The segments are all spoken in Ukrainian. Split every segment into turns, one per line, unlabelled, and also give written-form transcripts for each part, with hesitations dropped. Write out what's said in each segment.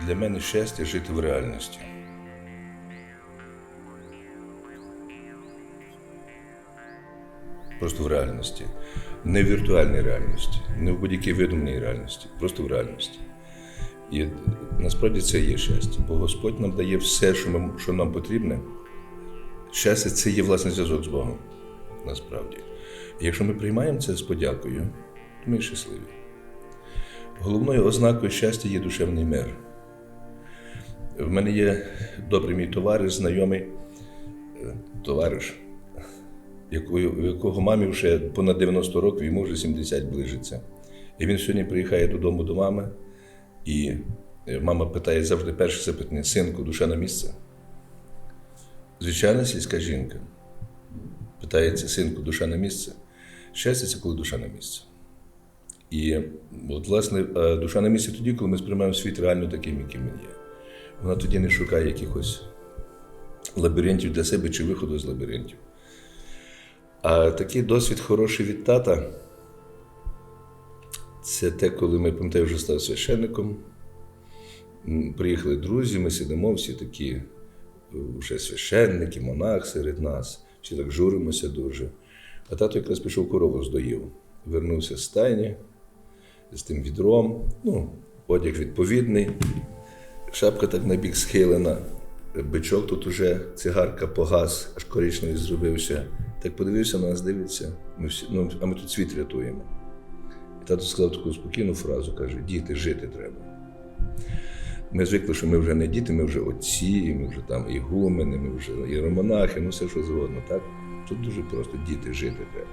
Для мене щастя жити в реальності. Просто в реальності. Не в віртуальній реальності, не в будь-якій видуманій реальності, просто в реальності. І насправді це є щастя, бо Господь нам дає все, що нам потрібне. Щастя – це є власний зв'язок з Богом, насправді. І якщо ми приймаємо це з подякою, то ми щасливі. Головною ознакою щастя є душевний мир. В мене є добрий мій товариш, знайомий товариш, у якого мамі вже понад 90 років, йому вже 70 ближиться. І він сьогодні приїхає додому до мами, і мама питає завжди перше запитання: синку, душа на місце? Звичайна сільська жінка питається: синку, душа на місце? Щастя – це коли душа на місце. І от, власне, душа на місці тоді, коли ми сприймаємо світ реально таким, яким він є. Вона тоді не шукає якихось лабіринтів для себе чи виходу з лабіринтів. А такий досвід хороший від тата – це те, коли ми, пам'ятаю, вже став священником. Приїхали друзі, ми сидимо, всі такі вже священники, монах серед нас, всі так журимося дуже. А тато якраз пішов корову здоїв, вернувся з стайні з тим відром, одяг відповідний, шапка так на бік схилена, бичок тут уже, цигарка погас, аж коричневий зробився. Так подивився на нас, дивиться, а ми тут світ рятуємо. І тато сказав таку спокійну фразу, каже: діти, жити треба. Ми звикли, що ми вже не діти, ми вже отці, ми вже там ігумени, ми вже іеромонахи, все що завгодно, так? Тут дуже просто: діти, жити треба.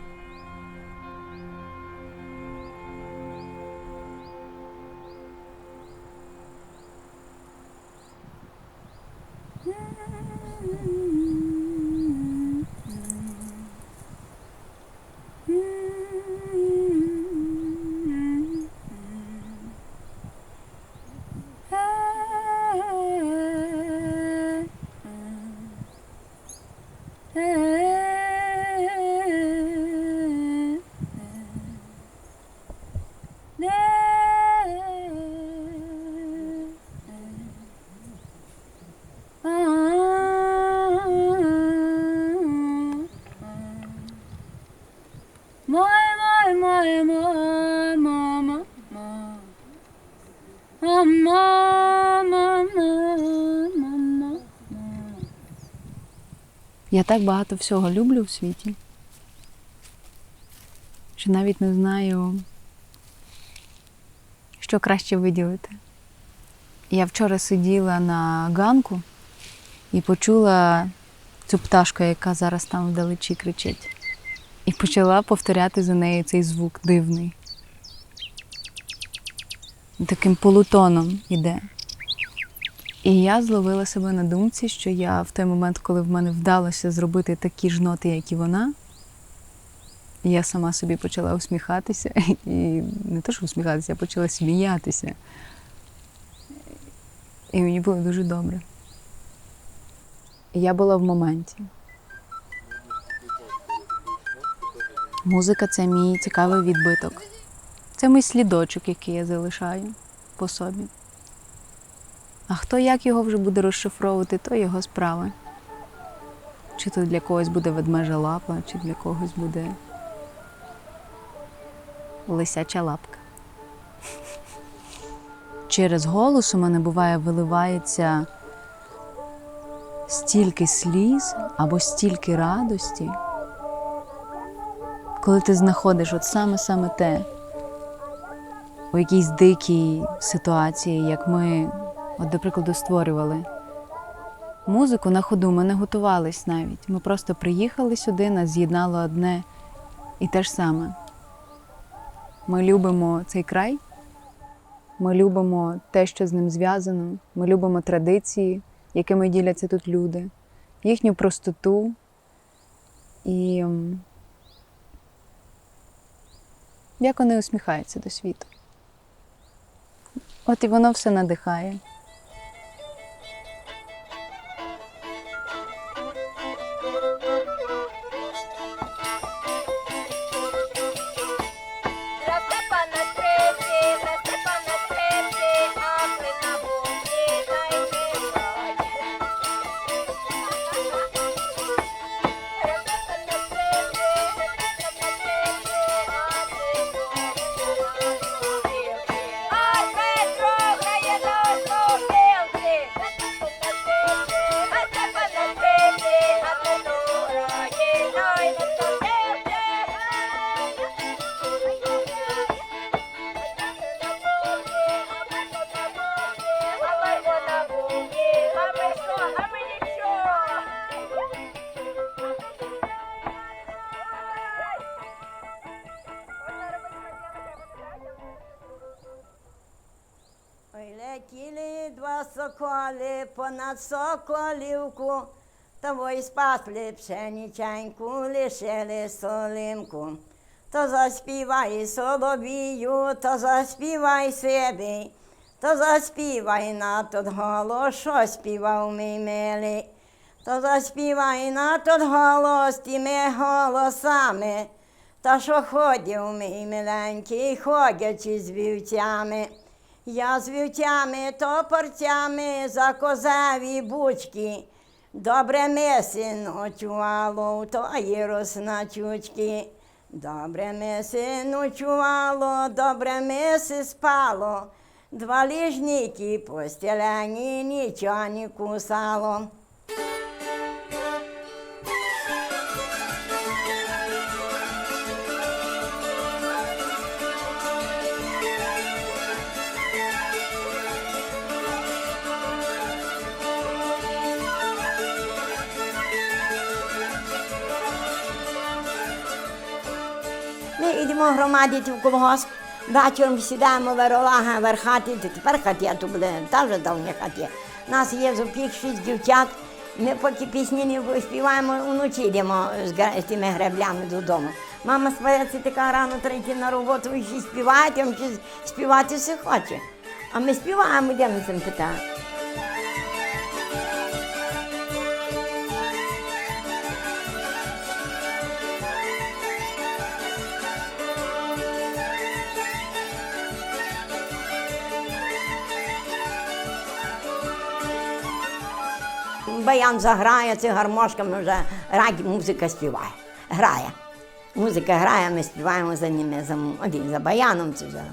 Я так багато всього люблю в світі, що навіть не знаю, що краще виділити. Я вчора сиділа на ганку і почула цю пташку, яка зараз там вдалечі кричить. І почала повторяти за нею цей звук дивний. Таким полутоном іде. І я зловила себе на думці, що я в той момент, коли в мене вдалося зробити такі ж ноти, як і вона, я сама собі почала усміхатися. І не те, що усміхатися, я почала сміятися. І мені було дуже добре. І я була в моменті. Музика – це мій цікавий відбиток. Це мій слідочок, який я залишаю по собі. А хто як його вже буде розшифровувати, то його справа. Чи то для когось буде ведмежа лапа, чи для когось буде лисяча лапка. Через голос у мене буває виливається стільки сліз або стільки радості, коли ти знаходиш от саме те у якійсь дикій ситуації, як ми, до прикладу, створювали музику на ходу. Ми не готувались навіть. Ми просто приїхали сюди, нас з'єднало одне і те ж саме. Ми любимо цей край, ми любимо те, що з ним зв'язано, ми любимо традиції, якими діляться тут люди, їхню простоту і як вони усміхаються до світу. От і воно все надихає.
Росте пан на скрипці, а клин на бубні. Ой, летіли два соколи понад Соколівку, того й спасли пшениченьку, лишили солимку. То заспівай соловію, то заспівай сивий, то заспівай на тот голос, що співав мій милий. То заспівай на тот голос тими голосами, та що ходив мій миленький, ходячи з вівцями. Я з вівцями топорцями за козеві бучки, добре миси ночувало в тої росначучки. Добре миси ночувало, добре миси спало, два ліжники постелені, нічого не кусало. Ми йдемо громадити в колгосп, вечором сідаємо веролага верхати, тепер хатя то буде, та вже давня хатя. У нас є зопік 6 дівчат, ми поки пісні не співаємо, вночі йдемо з тими греблями додому. Мама спається така рано, треба йти на роботу і ще співати, а чи співати все хоче. А ми співаємо, йдемо цим питаємо. Баян заграє, це гармошками вже музика співає, грає. Музика грає, ми співаємо за ними, один за баяном, це за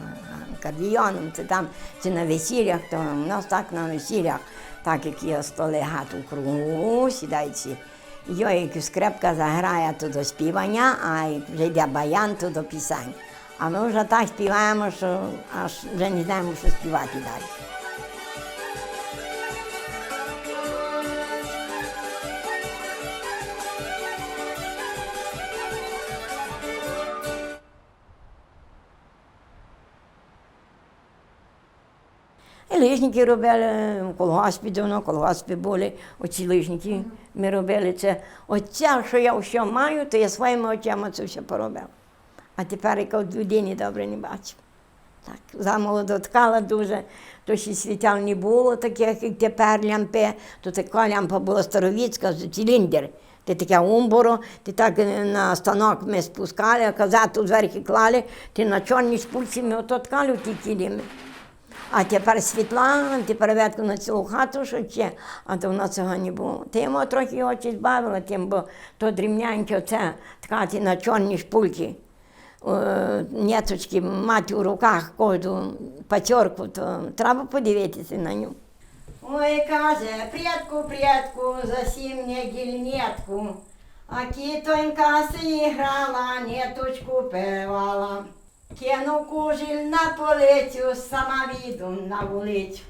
акордіоном, це там, це на весіллях, то у нас так на весіллях, так як є столи гату в кругу, сідають всі. Як скрипка заграє, то до співання, а як вже йде баян, то до пісень. А ми вже так співаємо, що аж вже не знаємо, що співати далі. І лижники робили в колгоспі давно, колгоспі були, оці лижники ми робили це. Оце, що я все маю, то я своїми очима це все поробив. А тепер як от людині добре не бачу. Так, замолоду ткала дуже, то ще світял не було таких, як тепер лямпи, то така лямпа була старовіцька, циліндр. Ти таке умборо, ти так на станок ми спускали, казату зверху клали, ти на чорній шпульці ми ото ткали в ті кіліми. А тепер світла, тепер ветку на цілу хату, що ще, а то в нас цього не було. Ти йому трохи очі збавила, тим, бо то дрібняньке оце ткати на чорні шпульки. Нєточки мати у руках кожну патерку, то треба подивитися на нього. Ой, каже, предку, засім неділь нетку, а кітонька си грала, неточку певала. Кинув кужіль на полицю, сама віду на вулицю.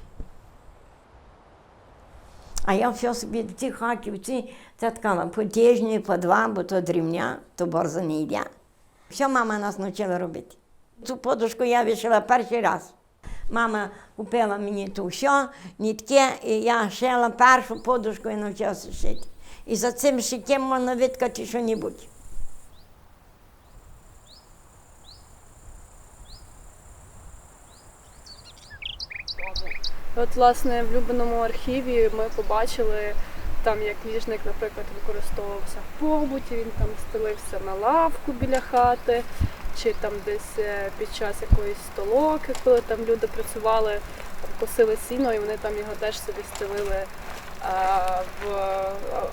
А я все собі в ці хаківці це ткала по тижні, по два, бо то дрібня, то борзо не йде. Все мама нас навчила робити. Цю подушку я вишила перший раз. Мама купила мені ту все, нитки, і я шила першу подушку і навчилася шити. І за цим шиттям можна виткати що-небудь.
От, власне, в Любиному архіві ми побачили, там, як ліжник, наприклад, використовувався в побуті, він там стелився на лавку біля хати, чи там десь під час якоїсь столоки, коли там люди працювали, косили сіно, і вони там його теж собі стелили,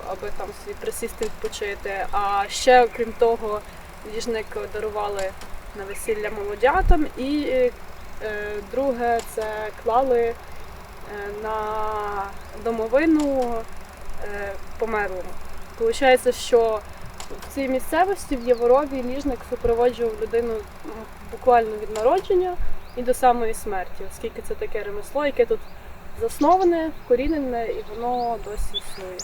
аби там собі присісти, відпочити. А ще, окрім того, ліжник дарували на весілля молодятам, і друге, це клали на домовину померлому. Получається, що в цій місцевості, в Яворові, ліжник супроводжував людину буквально від народження і до самої смерті, оскільки це таке ремесло, яке тут засноване, вкорінене, і воно досі існує.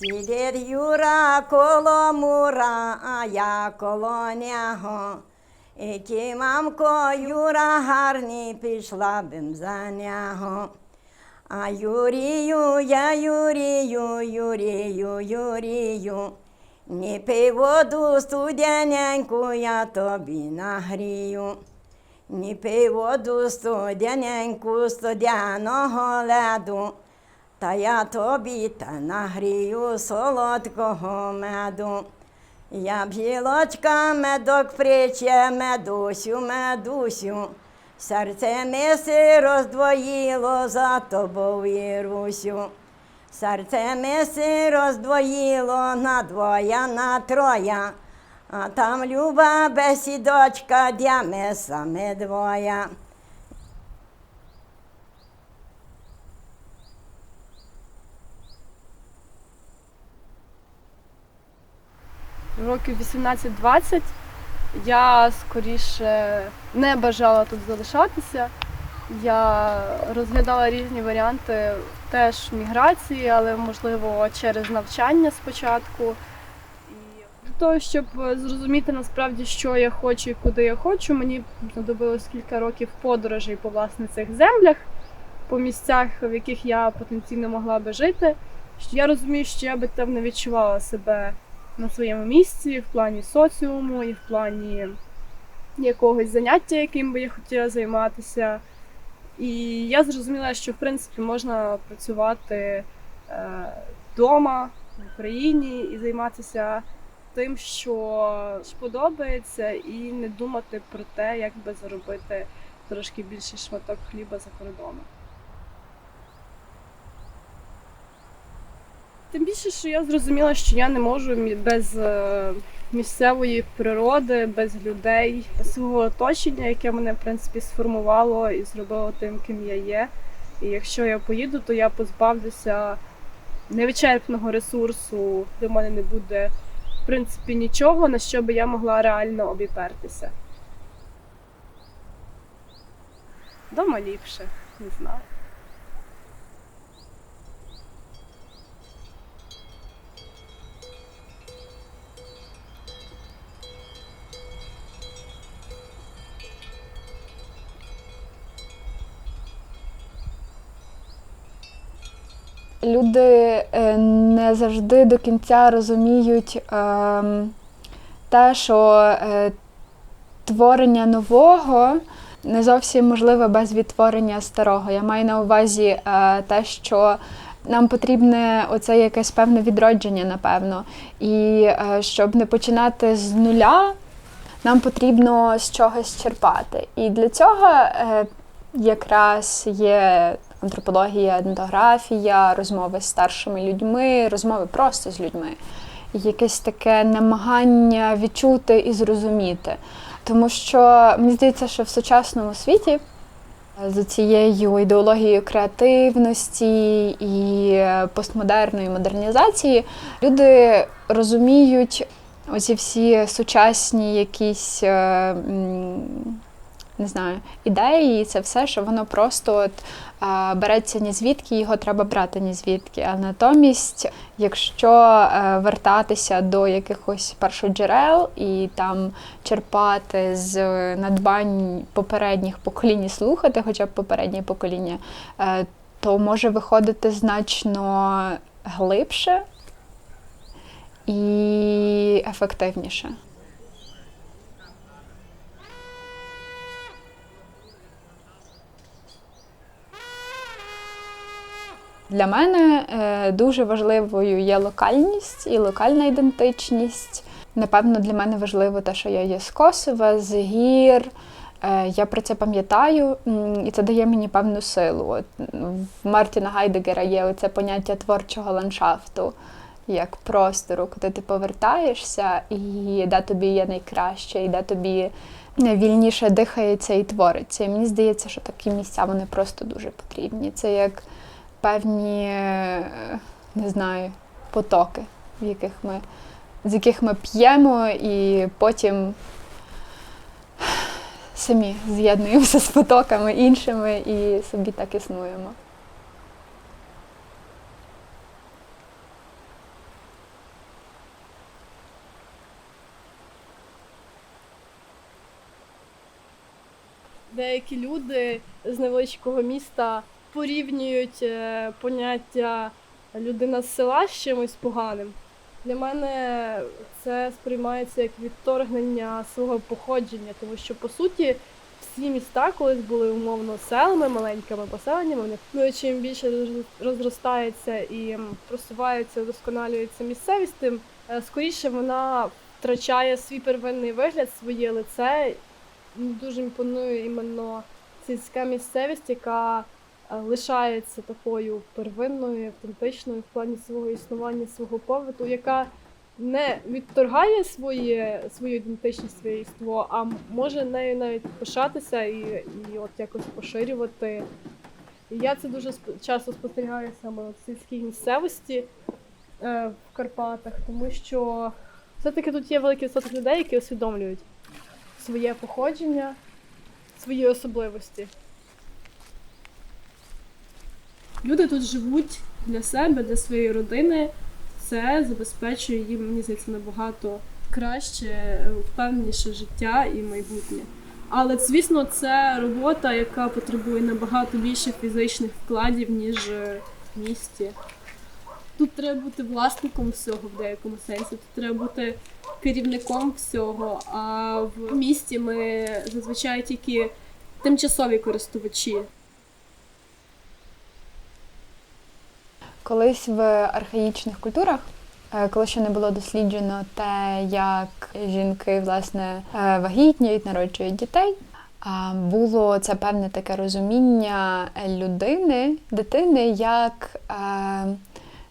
Сидить Юра коло мура, а я коло нього. І ті, мамко, Юра гарний, пішла бим за нього. А Юрію, я Юрію, Юрію, Юрію, не пий воду студененьку, я тобі нагрію. Не пий воду студененьку, студеного леду, та я тобі та нагрію солодкого меду. Я бжілочка медок приче, медусю, медусю, серце миси роздвоїло, за тобою Русю. Серце миси роздвоїло на двоя, на троя, а там люба бесідочка, де ми саме двоя.
Років 18-20 я скоріше не бажала тут залишатися. Я розглядала різні варіанти теж міграції, але, можливо, через навчання спочатку. І для того, щоб зрозуміти насправді, що я хочу і куди я хочу, мені знадобилось кілька років подорожей по власне цих землях, по місцях, в яких я потенційно могла би жити. Я розумію, що я би там не відчувала себе на своєму місці, в плані соціуму і в плані якогось заняття, яким би я хотіла займатися. І я зрозуміла, що в принципі можна працювати вдома, в Україні і займатися тим, що подобається, і не думати про те, як би заробити трошки більший шматок хліба за кордоном. Тим більше, що я зрозуміла, що я не можу без місцевої природи, без людей, без свого оточення, яке мене, в принципі, сформувало і зробило тим, ким я є. І якщо я поїду, то я позбавлюся невичерпного ресурсу, де в мене не буде, в принципі, нічого, на що би я могла реально обіпертися. Дома ліпше, не знаю.
Люди не завжди до кінця розуміють те, що творення нового не зовсім можливе без відтворення старого. Я маю на увазі те, що нам потрібне оце якесь певне відродження, напевно. І щоб не починати з нуля, нам потрібно з чогось черпати. І для цього якраз є антропологія, етнографія, розмови з старшими людьми, розмови просто з людьми. Якесь таке намагання відчути і зрозуміти. Тому що мені здається, що в сучасному світі з цією ідеологією креативності і постмодерної модернізації люди розуміють оці всі сучасні якісь не знаю, ідеї, і це все, що воно просто от, береться ні звідки, його треба брати ні звідки. А натомість, якщо вертатися до якихось першоджерел і там черпати з надбань попередніх поколінь, слухати хоча б попереднє покоління, то може виходити значно глибше і ефективніше. Для мене дуже важливою є локальність і локальна ідентичність. Напевно, для мене важливо те, що я є з Косова, з гір. Я про це пам'ятаю, і це дає мені певну силу. От, в Мартіна Гайдегера є оце поняття творчого ландшафту, як простору, куди ти повертаєшся, і де тобі є найкраще, і де тобі вільніше дихається і твориться. І мені здається, що такі місця, вони просто дуже потрібні. Це як певні, не знаю, потоки, з яких ми п'ємо і потім самі з'єднуємося з потоками іншими і собі так існуємо.
деякі люди з невеличкого міста порівнюють поняття людина з села з чимось поганим. Для мене це сприймається як відторгнення свого походження, тому що, по суті, всі міста колись були умовно селами, маленькими поселеннями. Ну і чим більше розростається і просувається, удосконалюється місцевість, тим скоріше вона втрачає свій первинний вигляд, своє лице. Дуже імпонує іменно сільська місцевість, яка лишається такою первинною, автентичною в плані свого існування, свого побуту, яка не відторгає свою ідентичність, своє єство, а може нею навіть пишатися і от якось поширювати. І я це дуже часто спостерігаю саме в сільській місцевості в Карпатах, тому що все-таки тут є великий відсоток людей, які усвідомлюють своє походження, свої особливості. Люди тут живуть для себе, для своєї родини. Це забезпечує їм, мені здається, набагато краще, впевненіше життя і майбутнє. Але, звісно, це робота, яка потребує набагато більше фізичних вкладів, ніж в місті. Тут треба бути власником всього в деякому сенсі, тут треба бути керівником всього, а в місті ми зазвичай тільки тимчасові користувачі.
Колись в архаїчних культурах, коли ще не було досліджено те, як жінки, власне, вагітніють, народжують дітей, було це певне таке розуміння дитини, як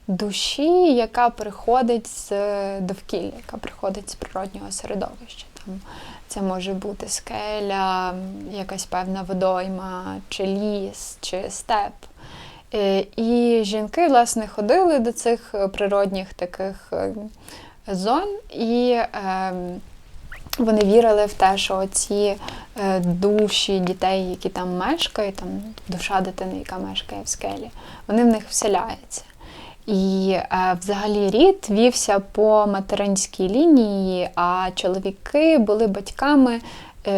душі, яка приходить з довкілля, яка приходить з природнього середовища. Там це може бути скеля, якась певна водойма, чи ліс, чи степ. І жінки, власне, ходили до цих природних таких зон, і вони вірили в те, що ці душі дітей, які там мешкають, там душа дитини, яка мешкає в скелі, вони в них вселяються. І взагалі рід вівся по материнській лінії, а чоловіки були батьками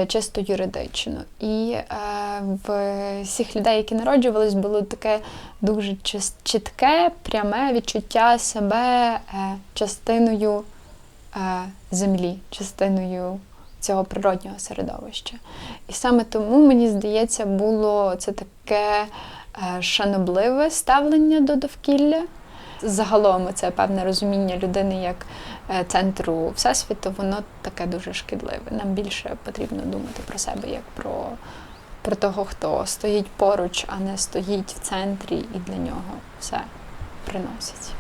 чисто юридично. І в всіх людей, які народжувались, було таке дуже чітке, пряме відчуття себе частиною землі, частиною цього природнього середовища. І саме тому, мені здається, було це таке шанобливе ставлення до довкілля. Загалом це певне розуміння людини як центру Всесвіту, воно таке дуже шкідливе. Нам більше потрібно думати про себе як про того, хто стоїть поруч, а не стоїть в центрі і для нього все приносить.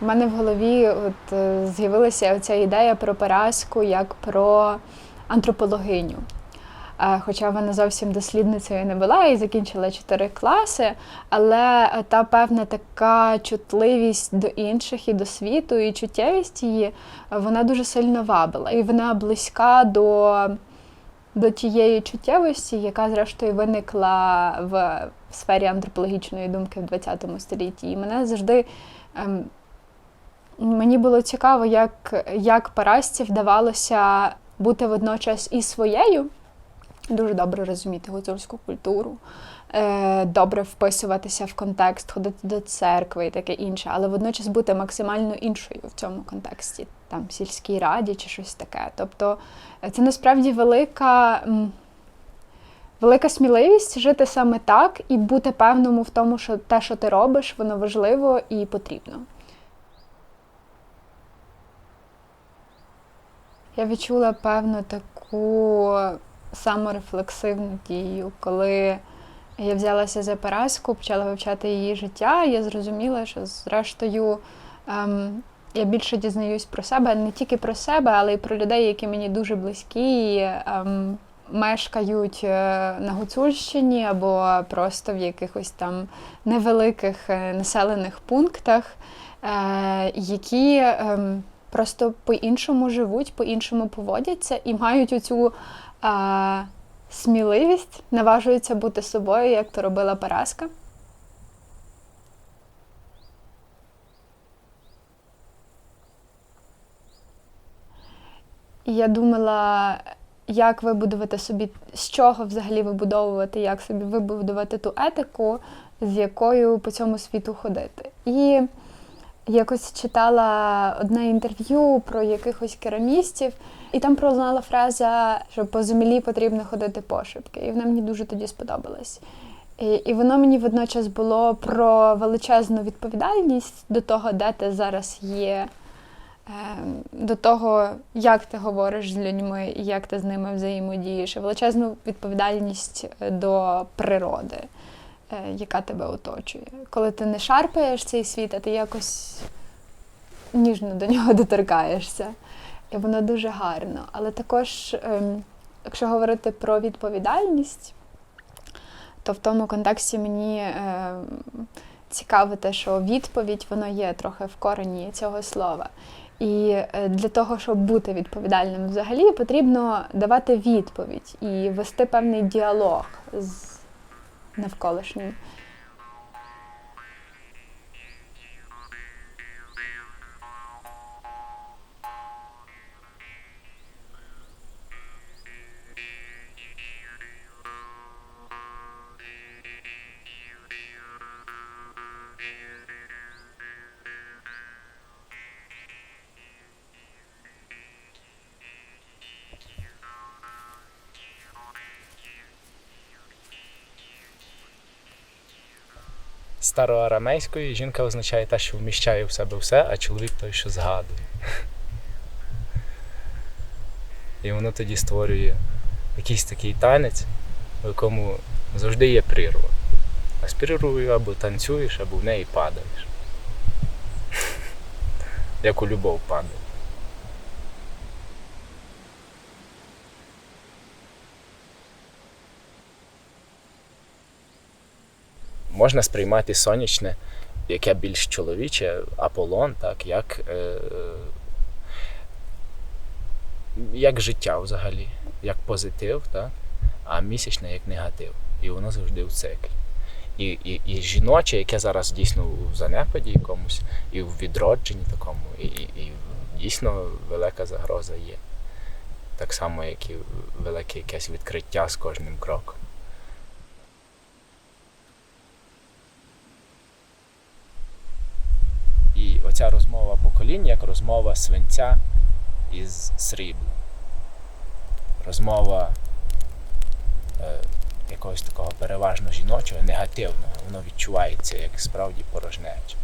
У мене в голові з'явилася оця ідея про Параску як про антропологиню. Хоча вона зовсім дослідницею не була і закінчила 4 класи, але та певна така чутливість до інших і до світу, і чуттєвість її, вона дуже сильно вабила. І вона близька до тієї чуттєвості, яка зрештою виникла в сфері антропологічної думки в ХХ столітті. І мене завжди... Мені було цікаво, як Парасці вдавалося бути водночас і своєю, дуже добре розуміти гуцульську культуру, добре вписуватися в контекст, ходити до церкви і таке інше, але водночас бути максимально іншою в цьому контексті, там, сільській раді чи щось таке. Тобто це насправді велика сміливість жити саме так і бути певному в тому, що те, що ти робиш, воно важливо і потрібно. Я відчула певну таку саморефлексивну дію, коли я взялася за Параску, почала вивчати її життя, я зрозуміла, що зрештою я більше дізнаюсь про себе, не тільки про себе, але й про людей, які мені дуже близькі, мешкають на Гуцульщині або просто в якихось там невеликих населених пунктах, які просто по-іншому живуть, по-іншому поводяться і мають оцю сміливість, наважуються бути собою, як то робила Параска. І я думала, як вибудувати собі, з чого взагалі вибудовувати, як собі вибудувати ту етику, з якою по цьому світу ходити. І якось читала одне інтерв'ю про якихось керамістів, і там пролунала фраза, що по землі потрібно ходити пошепки. І вона мені дуже тоді сподобалась. І воно мені водночас було про величезну відповідальність до того, де ти зараз є, до того, як ти говориш з людьми і як ти з ними взаємодієш, і величезну відповідальність до природи, яка тебе оточує. Коли ти не шарпаєш цей світ, а ти якось ніжно до нього доторкаєшся. І воно дуже гарно. Але також, якщо говорити про відповідальність, то в тому контексті мені цікаво те, що відповідь, воно є трохи в корені цього слова. І для того, щоб бути відповідальним взагалі, потрібно давати відповідь і вести певний діалог з навколишнім.
Староарамейською жінка означає те, що вміщає в себе все, а чоловік той, що згадує. І воно тоді створює якийсь такий танець, в якому завжди є прірва. А з прірвою або танцюєш, або в неї падаєш. Як у любов падає. Можна сприймати сонячне, яке більш чоловіче, Аполлон, так, як життя взагалі, як позитив, так, а місячне як негатив. І воно завжди в циклі. І жіноче, яке зараз дійсно в занепаді якомусь, і в відродженні такому, і дійсно велика загроза є. Так само, як і велике якесь відкриття з кожним кроком. І оця розмова поколінь, як розмова свинця із срібла. Розмова якогось такого переважно жіночого, негативного. Воно відчувається як справді порожнеча.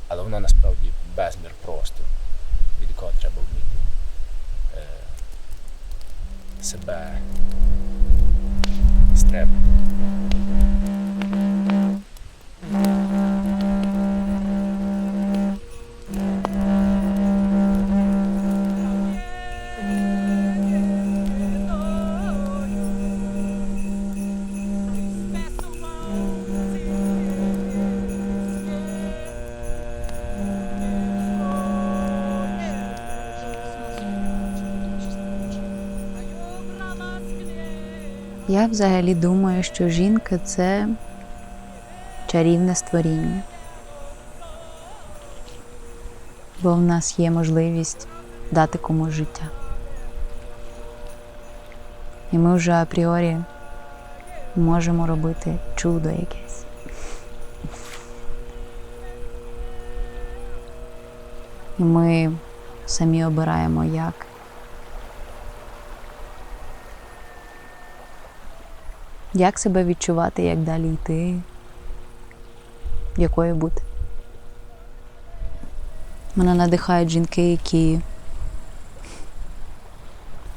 Але воно насправді безмір простору, від якого треба вміти себе стребати.
Я взагалі думаю, що жінка – це чарівне створіння. Бо в нас є можливість дати комусь життя. І ми вже апріорі можемо робити чудо якесь. І ми самі обираємо, як. Як себе відчувати, як далі йти, якою бути. Мене надихають жінки, які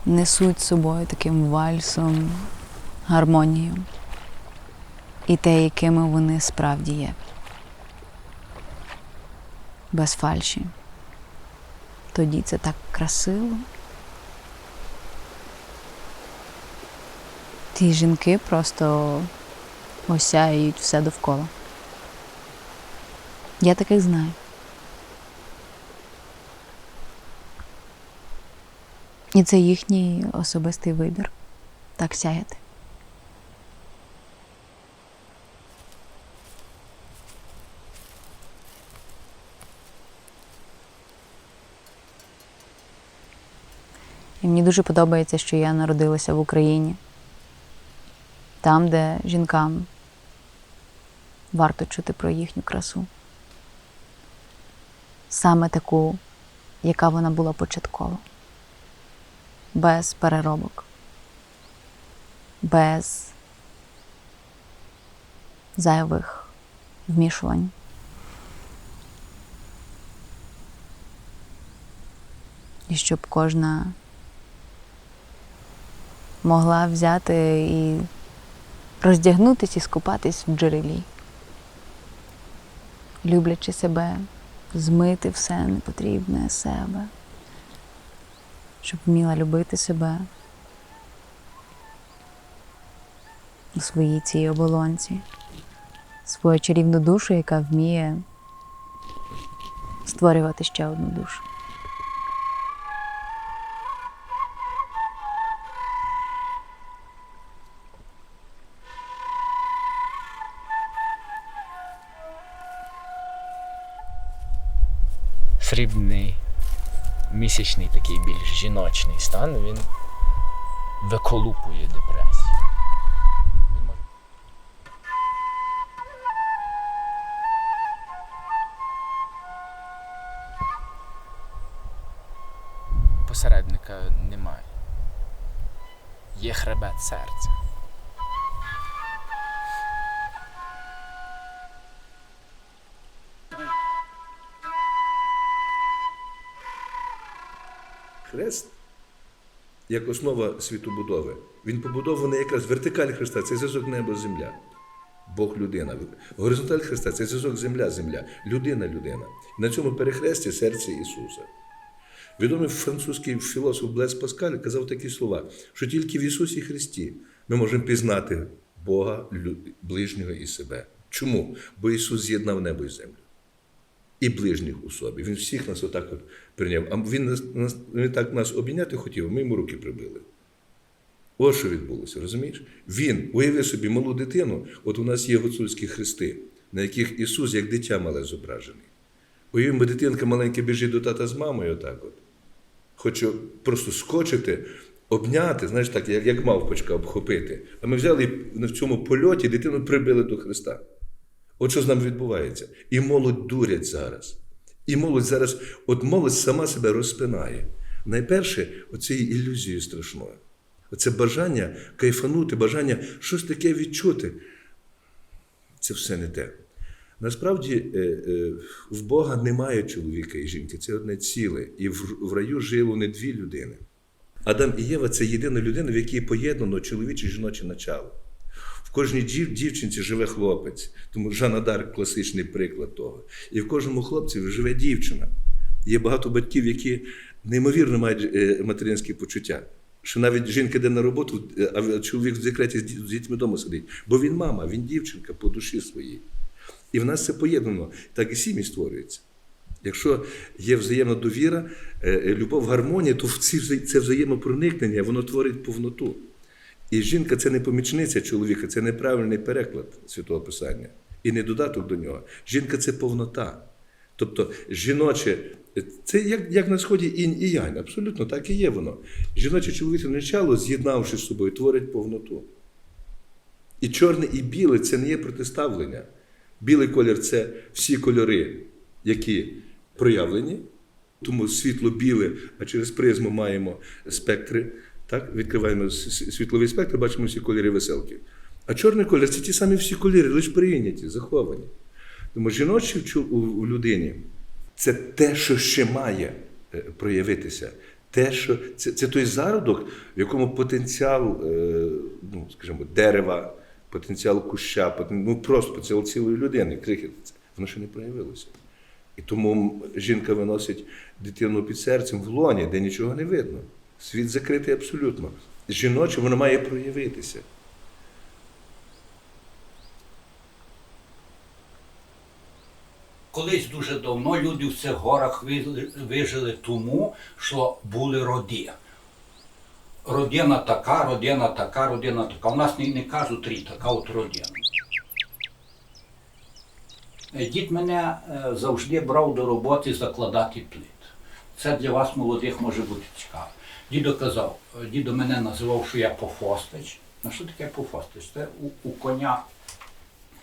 несуть з собою таким вальсом, гармонію. І те, якими вони справді є. Без фальші. Тоді це так красиво. Ті жінки просто осяють все довкола. Я таких знаю. І це їхній особистий вибір – так сяяти. І мені дуже подобається, що я народилася в Україні. Там, де жінкам варто чути про їхню красу. Саме таку, яка вона була початково. Без переробок. Без зайвих вмішувань. І щоб кожна могла взяти і роздягнутися і скупатись в джерелі. Люблячи себе, змити все непотрібне з себе. Щоб вміла любити себе у своїй цій оболонці. Свою чарівну душу, яка вміє створювати ще одну душу.
Срібний, місячний такий більш жіночний стан, він виколупує депресію. Він може... Посередника немає. Є хребет серця.
Хрест, як основа світобудови, він побудований якраз вертикаль Христа, це зв'язок небо-земля. Бог – людина. Горизонталь Христа – це зв'язок земля-земля, людина-людина. На цьому перехресті серце Ісуса. Відомий французький філософ Блез Паскаль казав такі слова, що тільки в Ісусі Христі ми можемо пізнати Бога, ближнього і себе. Чому? Бо Ісус з'єднав небо і землю. І ближніх у собі. Він всіх нас отак от прийняв. А він так нас обійняти хотів, ми йому руки прибили. Ось що відбулося, розумієш? Він, уяви собі малу дитину, от у нас є гуцульські хрести, на яких Ісус як дитя мале зображений. Уявимо, дитинка маленька біжить до тата з мамою отак от. Хоче просто скочити, обняти, знаєш так, як мавпочка обхопити. А ми взяли і в цьому польоті дитину прибили до Христа. От що з нами відбувається. І молодь дурять зараз. І молодь зараз, от молодь сама себе розпинає. Найперше, оцією ілюзією страшною. Оце бажання кайфанути, бажання щось таке відчути. Це все не те. Насправді, в Бога немає чоловіка і жінки, це одне ціле. І в раю жило не дві людини. Адам і Єва – це єдина людина, в якій поєднано чоловіче і жіноче начало. В кожній дівчинці живе хлопець, тому Жанна Дарк – класичний приклад того. І в кожному хлопці живе дівчина. Є багато батьків, які неймовірно мають материнські почуття. Що навіть жінка йде на роботу, а чоловік в декреті з дітьми вдома сидить. Бо він мама, він дівчинка по душі своїй. І в нас це поєднано. Так і сім'ї створюються. Якщо є взаємна довіра, любов, гармонія, то це взаємопроникнення, воно творить повноту. І жінка – це не помічниця чоловіка, це неправильний переклад Святого Писання. І не додаток до нього. Жінка – це повнота. Тобто жіноче – це як на сході інь і янь. Абсолютно так і є воно. Жіноче чоловіче начало, з'єднавши з собою, творить повноту. І чорне, і біле – це не є протиставлення. Білий колір – це всі кольори, які проявлені. Тому світло-біле, а через призму маємо спектри. Так? Відкриваємо світловий спектр, бачимо всі кольори веселки. А чорний колір – це ті самі всі кольори, лише прийняті, заховані. Тому жіноче у людині – це те, що ще має проявитися. Це той зародок, в якому потенціал, скажімо, дерева, потенціал куща, просто потенціал цілої людини, крихітиться. Воно ще не проявилося. І тому жінка виносить дитину під серцем в лоні, де нічого не видно. Світ закритий абсолютно. Жіноче, воно має проявитися.
Колись дуже давно люди в цих горах вижили тому, що були роди. Родина така, родина така, родина така. У нас не кажуть три, така от родина. Дід мене завжди брав до роботи закладати плит. Це для вас, молодих, може бути цікаво. Дідо мене називав, що я пофостач. Ну що таке пофостач? Це у коня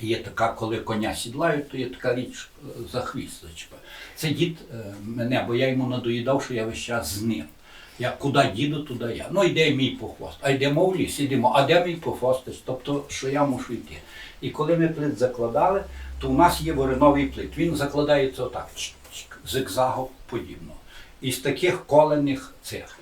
є така, коли коня сідлають, то є така річ за хвіст зачіпа. Це дід мене, бо я йому надоїдав, що я весь час з ним. Я куди діду, туди я. Ну йде мій похвост. А йдемо в ліс, йдемо. А де мій похвостач? Тобто, що я мушу йти. І коли ми плит закладали, то у нас є вареновий плит. Він закладається отак, зигзагом подібно. Із таких колених цих.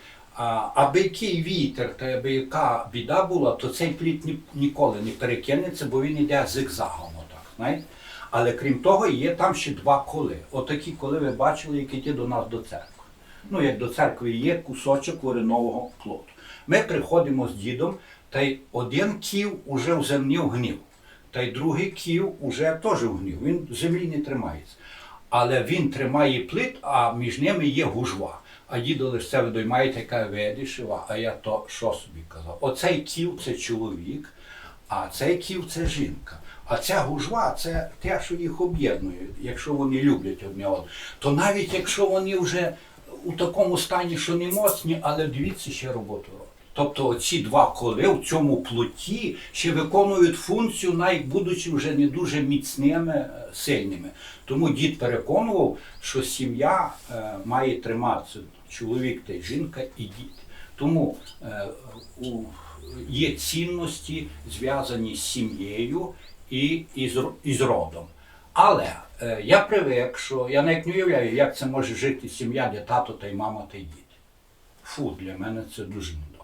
Аби який вітер та аби яка біда була, то цей плит ніколи не перекинеться, бо він йде зигзагом отак, знаєте? Але крім того, є там ще два коли. Отакі коли ви бачили, які йти до нас до церкви. Ну, як до церкви є кусочок варенового плоту. Ми приходимо з дідом, та й один ків уже в землі вгнив, та й другий ків уже теж вгнив. Він в землі не тримається. Але він тримає плит, а між ними є гужва. А дідо лише це видоймаєте, яка видиш, а я то що собі казав? Оцей ків – це чоловік, а цей ків – це жінка. А ця гужва – це те, що їх об'єднує, якщо вони люблять одне одного. То навіть якщо вони вже у такому стані, що не моцні, але дивіться, ще роботу роблять. Тобто ці два коли в цьому плоті ще виконують функцію, навіть будучи вже не дуже міцними, сильними. Тому дід переконував, що сім'я має триматися чоловік та жінка і діти. Тому є цінності, зв'язані з сім'єю і з родом. Але я привик, що я навіть не уявляю, як це може жити сім'я, де тато та й мама та й діти. Фу, для мене це дуже недобре.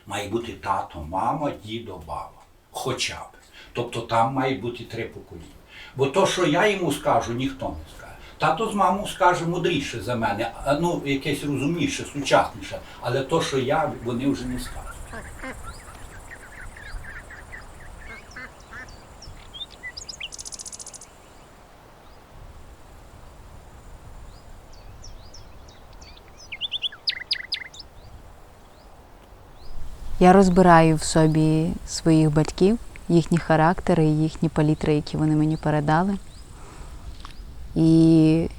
Має бути тато, мама, дідо, баба. Хоча б. Тобто там має бути 3 покоління. Бо то, що я йому скажу, ніхто не скаже. Тато з мамою скаже мудріше за мене, ну, якесь розумніше, сучасніше. Але то, що я, вони вже не скажуть.
Я розбираю в собі своїх батьків, їхні характери, їхні палітри, які вони мені передали. І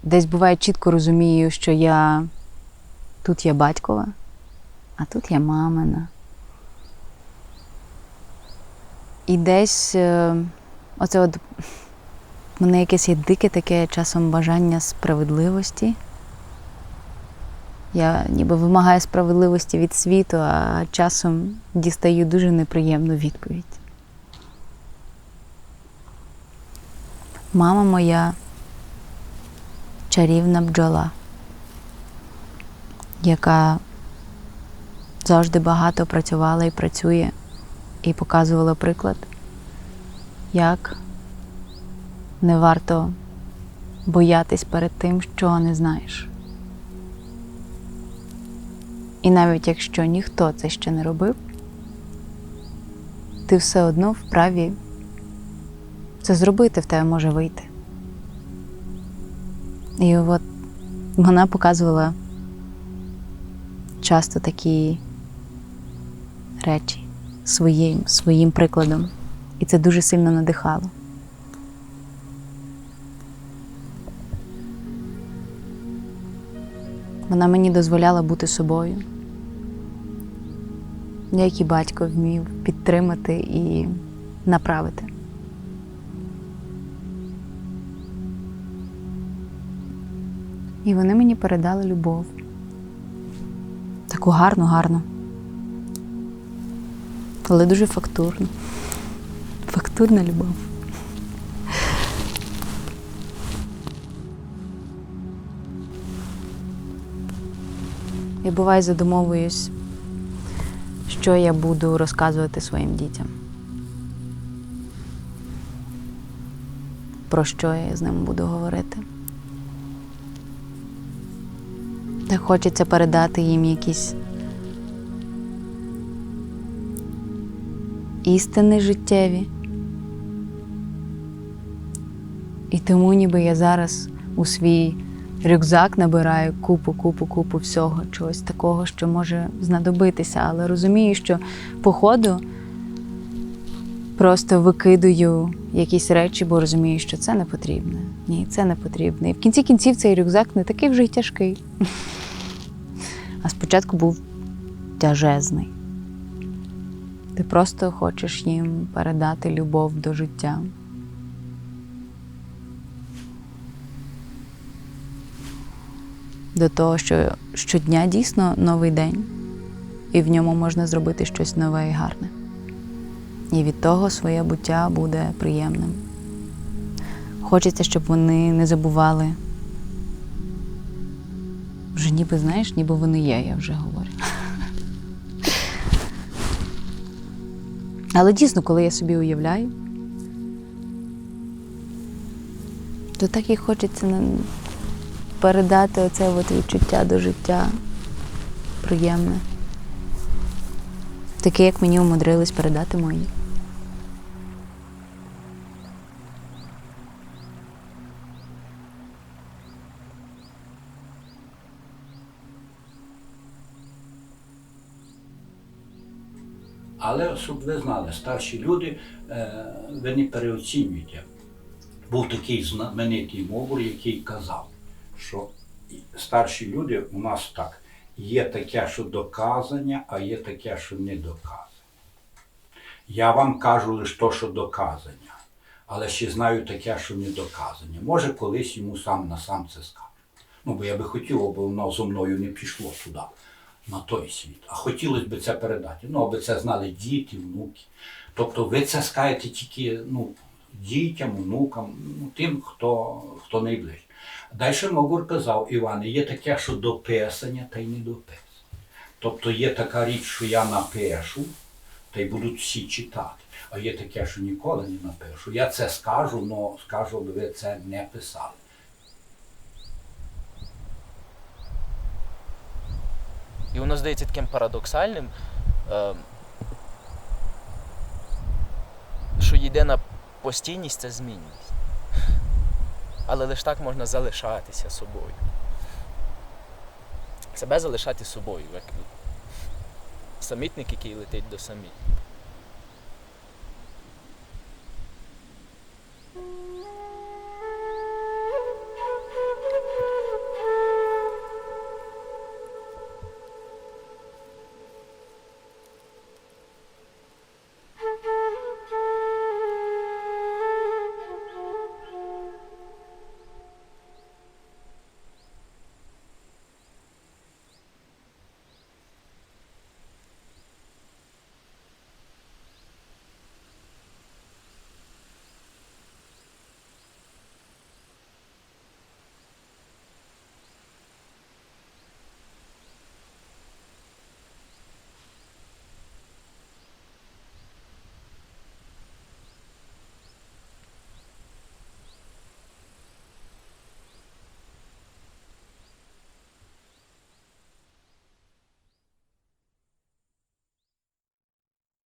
десь буває чітко розумію, що тут я батькова, а тут я мамина. І десь оце от в мене якесь є дике таке часом бажання справедливості. Я ніби вимагаю справедливості від світу, а часом дістаю дуже неприємну відповідь. Мама моя чарівна бджола, яка завжди багато працювала і працює, і показувала приклад, як не варто боятись перед тим, чого не знаєш. І навіть якщо ніхто це ще не робив, ти все одно вправі це зробити, в тебе може вийти. І от вона показувала часто такі речі своїм прикладом. І це дуже сильно надихало. Вона мені дозволяла бути собою. Як і батько вмів підтримати і направити. І вони мені передали любов. Таку гарну. Але дуже фактурну. Фактурна любов. Я буває задумовуюсь, що я буду розказувати своїм дітям. Про що я з ними буду говорити. Так хочеться передати їм якісь істини життєві. І тому ніби я зараз у свій рюкзак набираю купу всього, чогось такого, що може знадобитися, але розумію, що по ходу просто викидаю якісь речі, бо розумію, що це не потрібно. Ні, це не потрібно. І в кінці кінців цей рюкзак не такий вже й тяжкий. А спочатку був тяжезний. Ти просто хочеш їм передати любов до життя. До того, що щодня дійсно новий день, і в ньому можна зробити щось нове і гарне. І від того своє буття буде приємним. Хочеться, щоб вони не забували. Вже ніби, знаєш, ніби вони є, я вже говорю. Але дійсно, коли я собі уявляю, то так і хочеться передати оце от відчуття до життя приємне. Таке, як мені умудрились передати мої.
Але щоб ви знали, старші люди, ви не переоцінюєте. Був такий знаменитий мовор, який казав, що старші люди у нас так, є таке, що доказання, а є таке, що не доказання. Я вам кажу лише то, що доказання, але ще знаю таке, що не доказання. Може, колись йому сам на сам це скажу. Ну, бо я би хотів, аби воно зо мною не пішло туди, на той світ. А хотілося б це передати. Ну, аби це знали діти, внуки. Тобто ви це скажете тільки дітям, внукам, тим, хто найближче. Далі Могур казав, Іване, є таке, що до писання, та й не до писання. Тобто є така річ, що я напишу, та й будуть всі читати. А є таке, що ніколи не напишу. Я це скажу, але скажу, аби ви це не писали.
І воно здається таким парадоксальним, що єдина постійність – це змінність. Але лише так можна залишатися собою. Себе залишати собою, як самітник, який летить до самітника.